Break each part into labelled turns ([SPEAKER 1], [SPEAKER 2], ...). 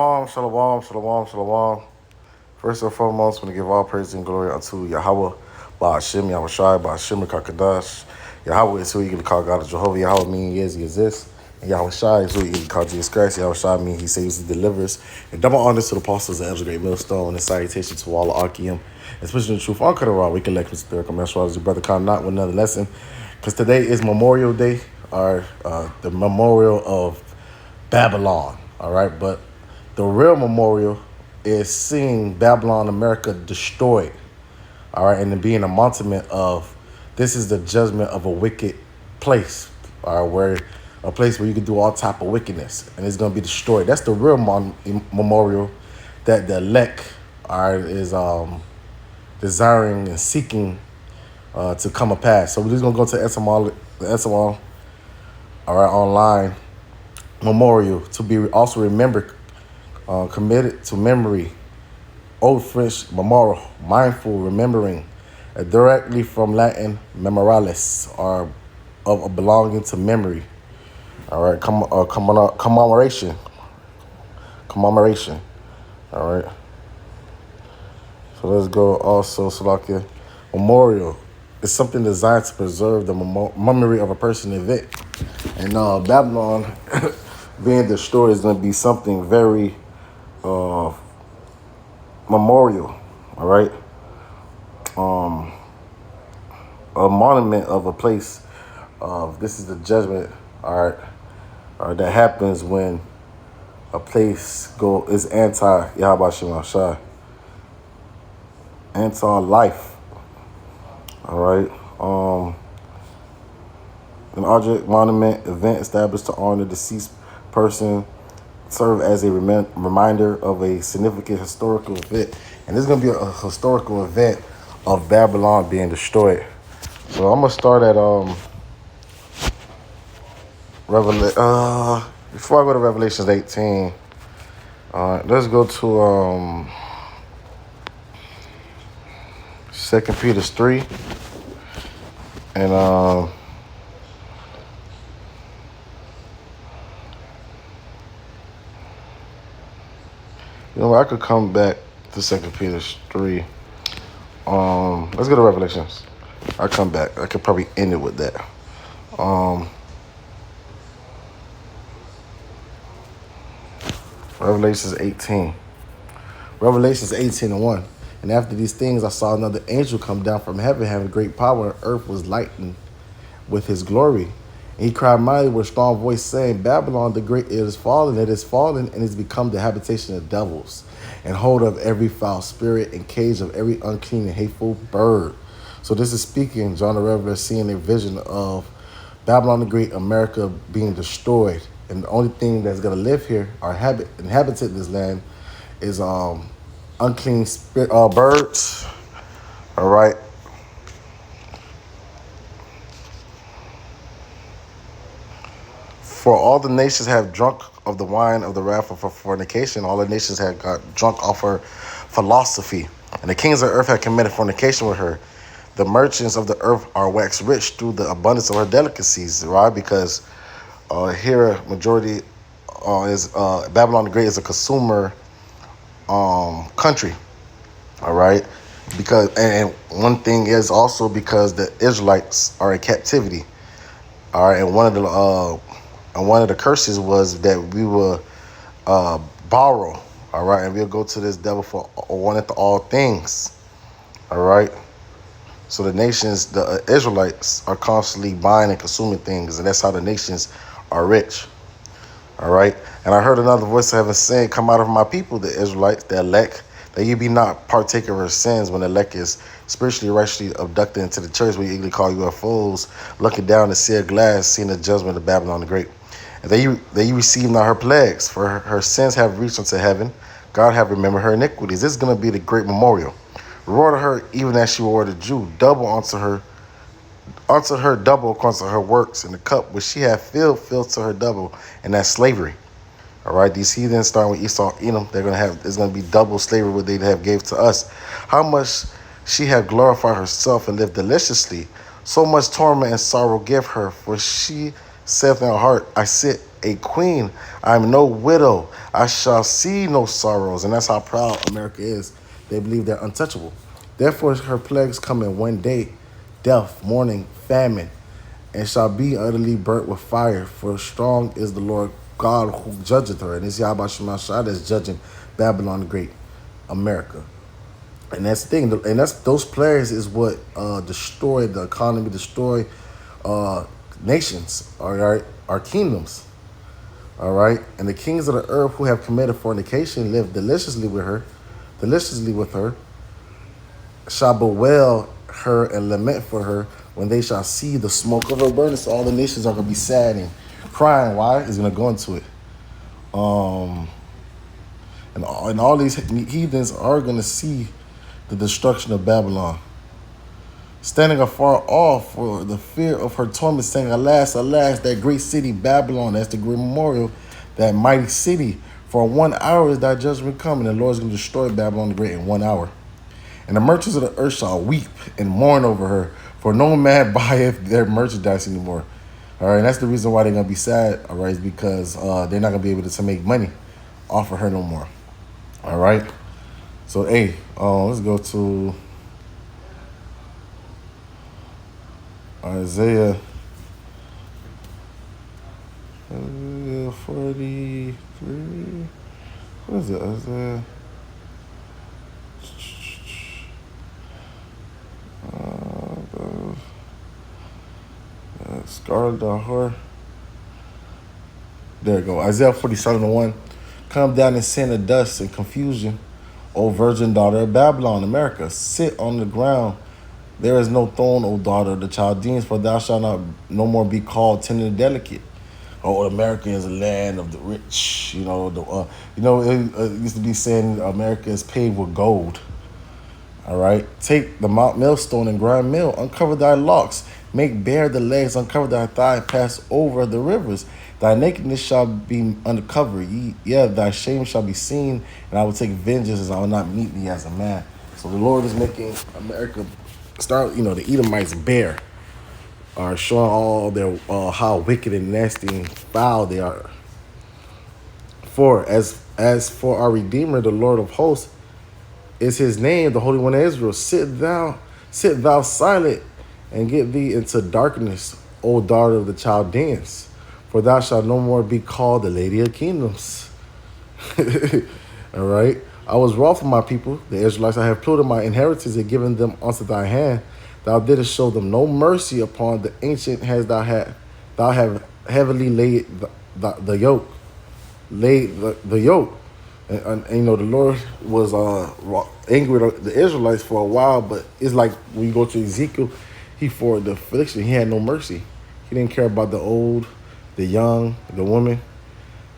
[SPEAKER 1] Shalom, shalom, shalom. First and foremost, I want to give all praise and glory unto Yahweh, Ba'ashim, Yahweh Shai, Ba'ashim, Kakadash. Yahweh is who you can call God of Jehovah. Yahweh means he is, he exists. And Yahweh Shai is who you can call Jesus Christ. Yahweh Shai means he saves, he delivers. And double honors to the apostles and the great millstone, and salutation to all the Archeum. Especially the truth, all cut around. We can let Mr. Derek Meshwar as your brother Khan, not with another lesson. Because today is Memorial Day, or the memorial of Babylon. All right, but the real memorial is seeing Babylon, America destroyed. All right, and then being a monument of this is the judgment of a wicked place, all right, where a place where you can do all type of wickedness and it's gonna be destroyed. That's the real memorial that the elect is desiring and seeking to come a pass. So we're just gonna go to the all right, online memorial to be also remembered, committed to memory, Old French memorial, mindful remembering, directly from Latin memoralis, or of belonging to memory. All right, commemoration. All right. So let's go also, Salakia. Memorial is something designed to preserve the memory of a person event. And Babylon being destroyed is going to be something very memorial, all right? A monument of a place of this is the judgment, all right, that happens when a place is Yahweh Shem Shai, anti-life, all right? An object, monument, event established to honor deceased person, serve as a reminder of a significant historical event. And this is going to be a historical event of Babylon being destroyed. So I'm going to start at before I go to Revelations 18, let's go to 2 Peter 3. And you know, I could come back to 2 Peter 3. Let's go to Revelations. I'll come back. I could probably end it with that. Revelations 18. Revelations 18:1. And after these things, I saw another angel come down from heaven, having great power, and earth was lightened with his glory. And he cried mightily with a strong voice, saying, Babylon the great, it is fallen, and is become the habitation of devils, and hold of every foul spirit, and cage of every unclean and hateful bird. So this is speaking, John the Revelator seeing a vision of Babylon the Great, America being destroyed. And the only thing that's going to live here, or inhabit this land, is unclean spirit, birds, all right? For all the nations have drunk of the wine of the wrath of her fornication. All the nations have got drunk off her philosophy. And the kings of the earth have committed fornication with her. The merchants of the earth are waxed rich through the abundance of her delicacies, right? Because here, majority is Babylon the Great is a consumer country, all right? Because and one thing is also because the Israelites are in captivity, all right? And one of the curses was that we will borrow, all right? And we'll go to this devil for wanting all things, all right? So the nations, the Israelites, are constantly buying and consuming things, and that's how the nations are rich, all right? And I heard another voice of heaven saying, come out of my people, the Israelites, the elect, that you be not partaker of her sins when the elect is spiritually, righteously abducted into the church, where you eagerly call UFOs, looking down to see a glass, seeing the judgment of Babylon the Great. And that you receive not her plagues, for her sins have reached unto heaven. God have remembered her iniquities. This is going to be the great memorial. Reward her even as she rewarded Jew, double unto her double according to her works, in the cup which she hath filled to her double, and that's slavery. All right, these heathens, starting with Esau, Edom, it's going to be double slavery what they have gave to us. How much she have glorified herself and lived deliciously, so much torment and sorrow give her, for she saith in her heart, I sit a queen. I am no widow. I shall see no sorrows. And that's how proud America is. They believe they're untouchable. Therefore, her plagues come in one day: death, mourning, famine, and shall be utterly burnt with fire. For strong is the Lord God who judgeth her. And it's Yahweh Shemashah that's judging Babylon the Great, America. And that's the thing. And that's those plagues is what destroy the economy, destroy nations, all right, our kingdoms, all right. And the kings of the earth who have committed fornication live deliciously with her, shall bewail her and lament for her when they shall see the smoke of her burning. So all the nations are gonna be sad and crying. Why? He's gonna go into it. And all these heathens are gonna see the destruction of Babylon, standing afar off for the fear of her torment, saying, alas, alas, that great city Babylon, that's the great memorial, that mighty city. For 1 hour is thy judgment coming. The Lord is going to destroy Babylon the Great in 1 hour. And the merchants of the earth shall weep and mourn over her, for no man buyeth their merchandise anymore. All right, and that's the reason why they're going to be sad, all right, is because they're not going to be able to make money off of her no more. All right. So, hey, let's go to Isaiah 43. What is it? Isaiah. Scarlet Whore. There you go. Isaiah 47:1. Come down in sin of dust and confusion, O virgin daughter of Babylon, America. Sit on the ground. There is no throne, O daughter of the Chaldeans, for thou shalt not no more be called tender and delicate. Oh, America is a land of the rich. You know, it used to be saying America is paved with gold. All right. Take the Mount Millstone and grind mill. Uncover thy locks. Make bare the legs. Uncover thy thigh. Pass over the rivers. Thy nakedness shall be uncovered. Thy shame shall be seen. And I will take vengeance as I will not meet thee as a man. So the Lord is making America start, the Edomites bare. Are showing all their how wicked and nasty and foul they are. For as for our Redeemer, the Lord of hosts, is his name, the Holy One of Israel. Sit thou silent, and get thee into darkness, O daughter of the Chaldeans, for thou shalt no more be called the Lady of Kingdoms. All right. I was wroth for my people, the Israelites. I have polluted my inheritance and given them unto thy hand. Thou didst show them no mercy upon the ancient has thou have heavily laid the yoke. The yoke. And the Lord was angry with the Israelites for a while, but it's like when you go to Ezekiel, he for the affliction, he had no mercy. He didn't care about the old, the young, the woman.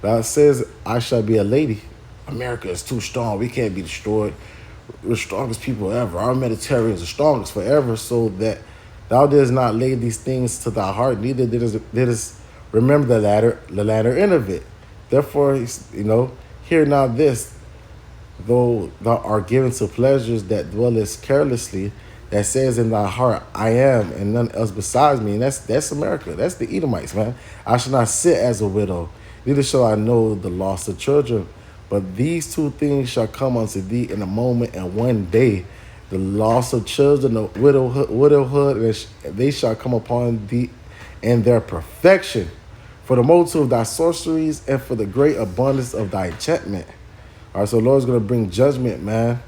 [SPEAKER 1] God says, I shall be a lady. America is too strong. We can't be destroyed. We're the strongest people ever. Our military is the strongest forever, so that thou didst not lay these things to thy heart, neither didst remember the latter end of it. Therefore, hear now this, though thou art given to pleasures that dwellest carelessly, that says in thy heart, I am, and none else besides me. And that's America. That's the Edomites, man. I shall not sit as a widow, neither shall I know the loss of children. But these two things shall come unto thee in a moment and one day, the loss of children, the widowhood, and they shall come upon thee in their perfection, for the multitude of thy sorceries and for the great abundance of thy enchantment. All right, so the Lord's going to bring judgment, man,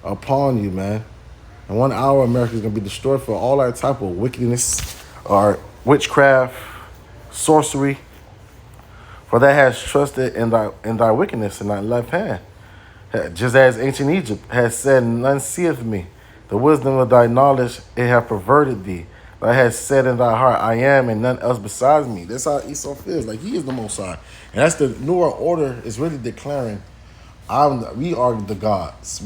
[SPEAKER 1] upon you, man. In 1 hour, America is going to be destroyed for all that type of wickedness or witchcraft, sorcery. For that has trusted in thy wickedness in thy left hand. Just as ancient Egypt has said, none seeth me. The wisdom of thy knowledge, it hath perverted thee. Thou hast said in thy heart, I am, and none else besides me. That's how Esau feels. Like he is the Most High. And that's the New World Order is really declaring, we are the gods.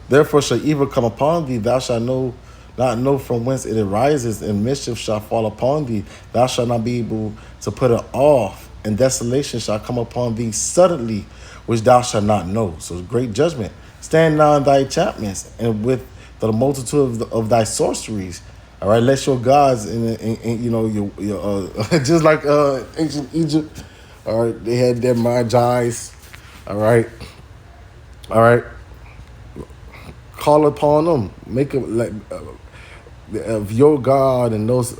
[SPEAKER 1] Therefore shall evil come upon thee. Thou shalt not know from whence it arises, and mischief shall fall upon thee. Thou shalt not be able to put it off, and desolation shall come upon thee suddenly, which thou shalt not know. So great judgment. Stand now in thy enchantments, and with the multitude of thy sorceries. All right, let your gods in you know your just like ancient Egypt. All right, they had their magi's. All right, all right. Call upon them. Make a like if your God and those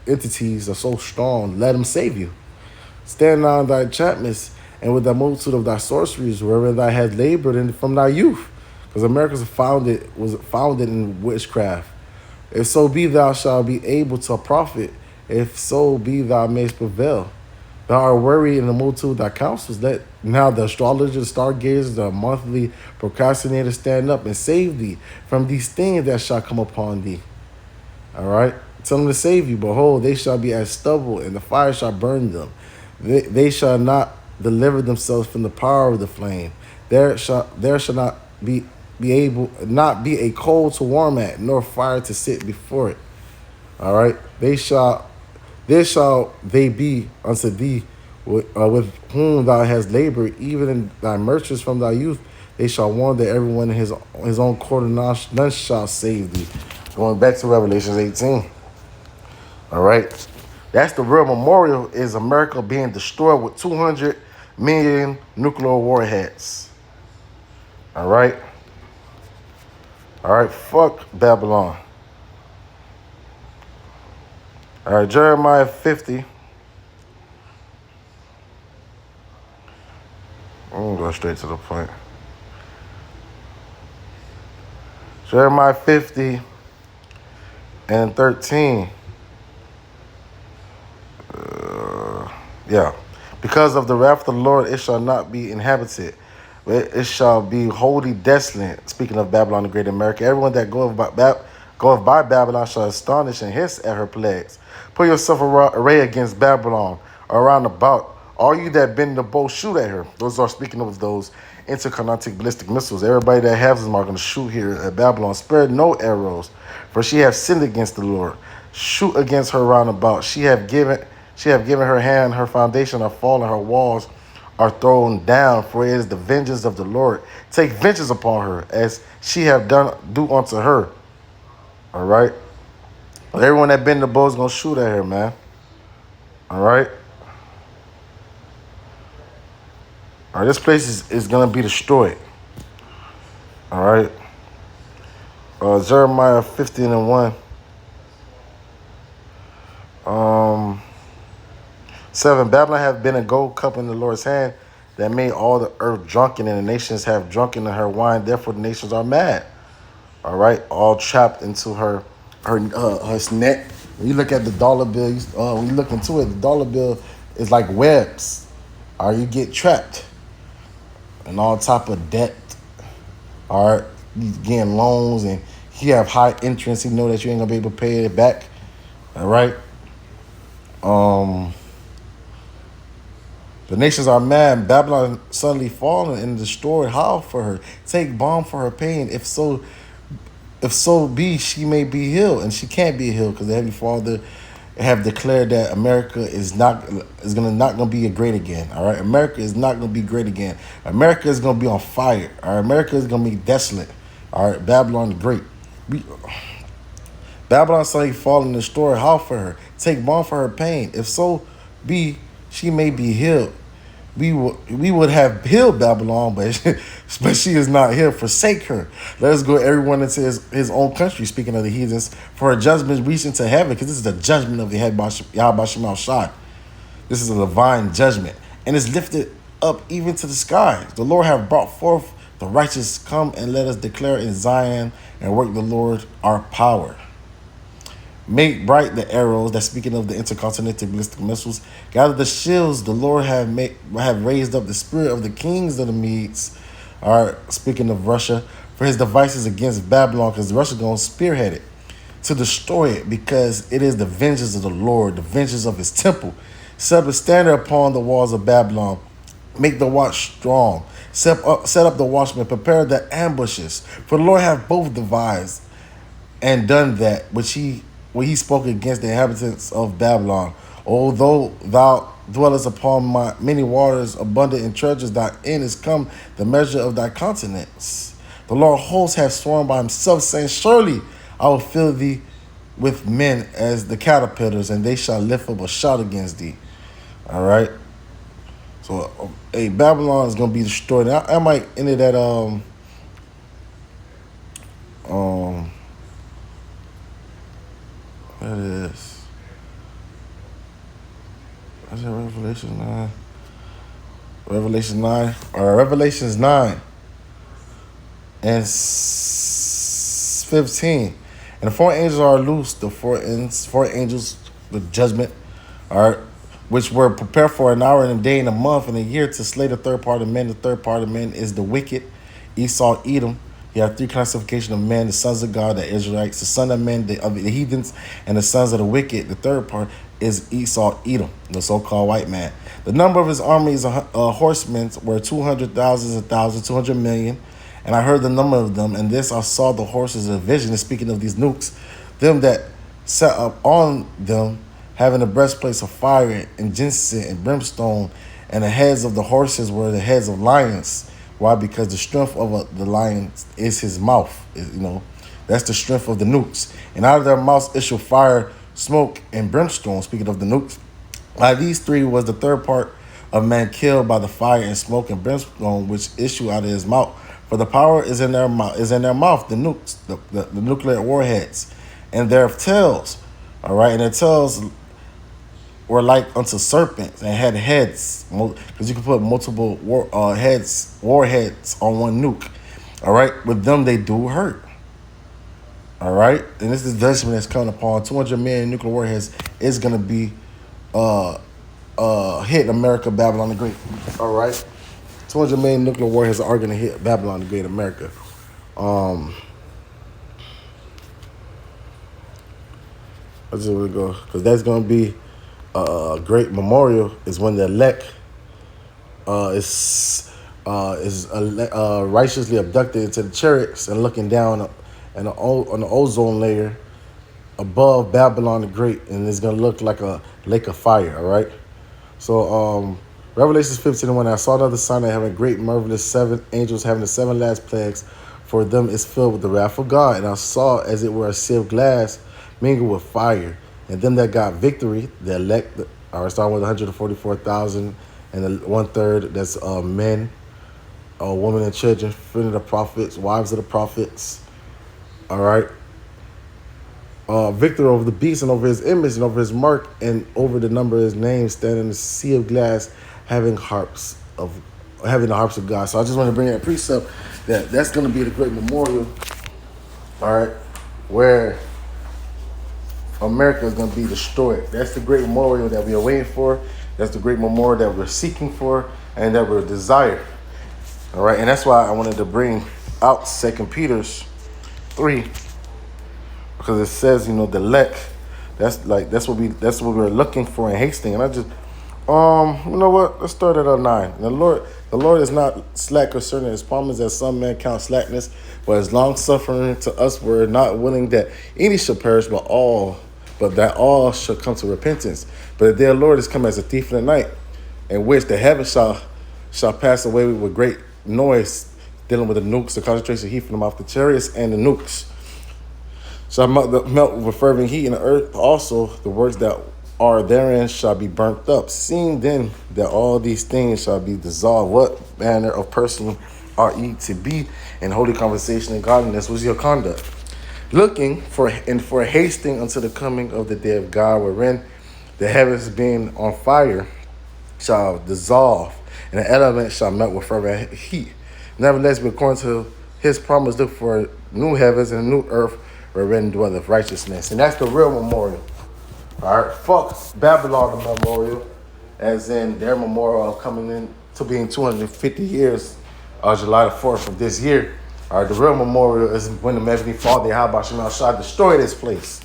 [SPEAKER 1] entities are so strong, let them save you. Stand on thy enchantments and with the multitude of thy sorceries, wherever thou hast labored in from thy youth. Because America was founded in witchcraft. If so be thou shalt be able to profit, if so be thou mayst prevail. Thou art weary in the multitude of thy counsels. Let now the astrologers, stargazers, the monthly procrastinators stand up and save thee from these things that shall come upon thee. All right? Tell them to save you. Behold, they shall be as stubble, and the fire shall burn them. They shall not deliver themselves from the power of the flame. There shall not be a coal to warm at, nor fire to sit before it. All right? There shall they be unto thee with whom thou hast labored, even in thy merchants from thy youth. They shall warn that everyone in his own quarter, none shall save thee. Going back to Revelation 18. All right. That's the real memorial, is America being destroyed with 200 million nuclear warheads. All right. All right. Fuck Babylon. All right. Jeremiah 50. I'm going to go straight to the point. Jeremiah 50 and 13. Yeah. Because of the wrath of the Lord, it shall not be inhabited. It shall be wholly desolate. Speaking of Babylon the Great America, everyone that goeth by Babylon shall astonish and hiss at her plagues. Put yourself array against Babylon, around about. All you that bend the bow, shoot at her. Those are speaking of those intercontinental ballistic missiles. Everybody that has them are going to shoot here at Babylon. Spare no arrows, for she hath sinned against the Lord. Shoot against her round about. She have given her hand, her foundation are fallen, her walls are thrown down, for it is the vengeance of the Lord. Take vengeance upon her, as she have do unto her. All right? Everyone that bend the bow is going to shoot at her, man. All right? All right, this place is going to be destroyed. All right? Jeremiah 15 and 1. 7. Babylon hath been a gold cup in the Lord's hand, that made all the earth drunken, and the nations have drunken in her wine. Therefore the nations are mad. All right? All trapped into her net. When you look at the dollar bill, when you look into it, the dollar bill is like webs. Or you get trapped. And all type of debt. All right? You getting loans, and you have high interest. You know that you ain't going to be able to pay it back. All right? The nations are mad. Babylon suddenly fallen and destroyed. Howl for her. Take balm for her pain. If so be she may be healed, and she can't be healed, because the Heavenly Father have declared that America is not gonna be great again. All right, America is not gonna be great again. America is gonna be on fire. All right, America is gonna be desolate. All right, Babylon the Great. Babylon suddenly fallen and destroyed. Howl for her. Take balm for her pain. If so be she may be healed. We would have healed Babylon, but she is not here. Forsake her. Let us go everyone into his own country, speaking of the heathens, for her judgment reaching to heaven, because this is the judgment of the head Yahweh Shemal Shai. This is a divine judgment, and it's lifted up even to the sky. The Lord have brought forth the righteous. Come and let us declare in Zion and work the Lord our power. Make bright the arrows. That's speaking of the intercontinental ballistic missiles. Gather the shields. The Lord have raised up the spirit of the kings of the Medes. All right, speaking of Russia, for his devices against Babylon, because Russia going to spearhead it to destroy it, because it is the vengeance of the Lord, the vengeance of his temple. Set up a standard upon the walls of Babylon. Make the watch strong. Set up the watchmen. Prepare the ambushes. For the Lord hath both devised and done that which when he spoke against the inhabitants of Babylon. Although thou dwellest upon my many waters, abundant in treasures, thy end is come the measure of thy continents. The Lord hosts hath sworn by himself, saying, surely I will fill thee with men as the caterpillars, and they shall lift up a shout against thee. All right. So, Babylon is gonna be destroyed. I might end it at um what it is. Is it Revelation 9? Revelation 9 or Revelations 9 and 15. And the four angels are loosed, the four angels, the judgment, all right, which were prepared for an hour and a day and a month and a year to slay the third part of men. The third part of men is the wicked, Esau, Edom. You have three classifications of men: the sons of God, the Israelites; the son of men, the heathens; and the sons of the wicked. The third part is Esau, Edom, the so-called white man. The number of his armies, horsemen, were 200,000 and thousands, 200 million. And I heard the number of them, and this I saw the horses of vision. And speaking of these nukes, them that sat up on them, having the breastplates of fire and ginseng and brimstone, and the heads of the horses were the heads of lions. Why? Because the strength of the lion is his mouth. That's the strength of the nukes. And out of their mouths issue fire, smoke, and brimstone. Speaking of the nukes, by these three was the third part of man killed by the fire and smoke and brimstone which issue out of his mouth. For the power is in their mouth, the nukes, the nuclear warheads, and their tails. All right, and their tails were like unto serpents and had heads, because you can put multiple warheads on one nuke. All right, with them they do hurt. All right, and this is the judgment that's coming upon 200 million nuclear warheads is gonna be hit America, Babylon the Great. All right, 200 million nuclear warheads are gonna hit Babylon the Great, America. Let's see where we go, because that's gonna be a great memorial. Is when the elect is righteously abducted into the chariots and looking down on the ozone layer above Babylon the Great, and it's gonna look like a lake of fire. All right. So Revelation 15:1. I saw another sign that having great marvelous 7 angels having the 7 last plagues, for them is filled with the wrath of God. And I saw as it were a sea of glass mingled with fire. And them that got victory, the elect, are starting with 144,000, and the 1/3 that's men, women, and children, friends of the prophets, wives of the prophets. All right. Victor over the beast and over his image and over his mark and over the number of his name, standing in the sea of glass, having the harps of God. So I just want to bring that precept that's going to be the great memorial. All right, where America is going to be destroyed. That's the great memorial that we are waiting for. That's the great memorial that we're seeking for and that we're desired. All right, and that's why I wanted to bring out 2 Peter 3, because it says, the elect. That's what we're looking for and hasting. And I just, you know what? Let's start at 9. The Lord is not slack concerning his promise, as some men count slackness, but is long suffering to us. We're not willing that any should perish, but that all shall come to repentance. But the day of the Lord is come as a thief in the night, in which the heavens shall pass away with great noise, dealing with the nukes, the concentration of heat from them off the chariots and the nukes. Shall melt with fervent heat, in the earth also the works that are therein shall be burnt up. Seeing then that all these things shall be dissolved, what manner of person are ye to be in holy conversation and godliness was your conduct? Looking for hasting unto the coming of the day of God, wherein the heavens being on fire shall dissolve, and the elements shall melt with fervent heat. Nevertheless, according to his promise, look for new heavens and a new earth, wherein dwelleth righteousness. And that's the real memorial. All right, fuck Babylon the memorial, as in their memorial of coming in to being 250 years, July the 4th of this year. All right, the real memorial is when the Heavenly Father, Yahweh Shemel Shah, destroy this place.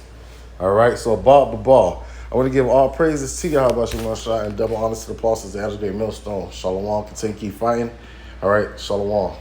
[SPEAKER 1] All right, so ball. I want to give all praises to Yahweh Shemel Shah and double honors to the apostles, the Angel Day Millstone. Shalom, continue to keep fighting. All right, shalom.